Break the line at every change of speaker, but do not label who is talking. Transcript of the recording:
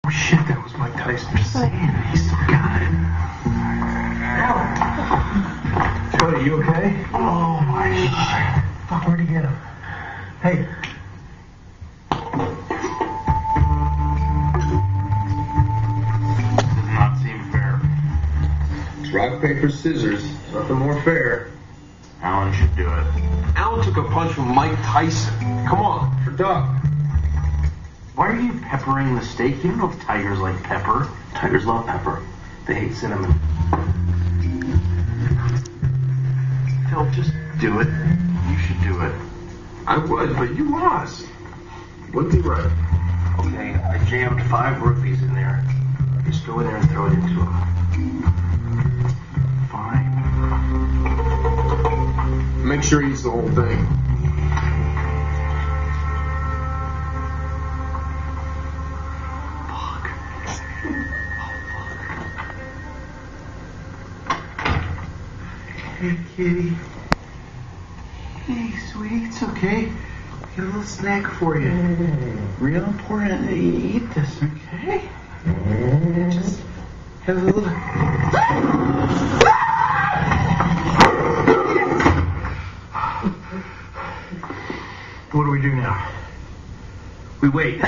Oh, shit, that was Mike Tyson. Just saying, he still got it. Buddy, you okay? Oh, my God. Fuck, where'd you get him? Hey. Does not seem fair.
It's rock, paper, scissors. Nothing more fair.
Alan should do it.
Alan took a punch from Mike Tyson. Come on.
For Doc.
Why are you peppering the steak? You don't know if tigers like pepper. Tigers love pepper. They hate cinnamon. Phil, just do it. You should do it.
I would, but you lost. Wouldn't be right.
Okay, I jammed 5 rupees in there. Just go in there and throw it into him. Fine.
Make sure he eats the whole thing.
Hey, kitty. Hey, sweetie, it's okay. Got a little snack for you. Real important that you eat this, okay? Just have a little... What do we do now? We wait.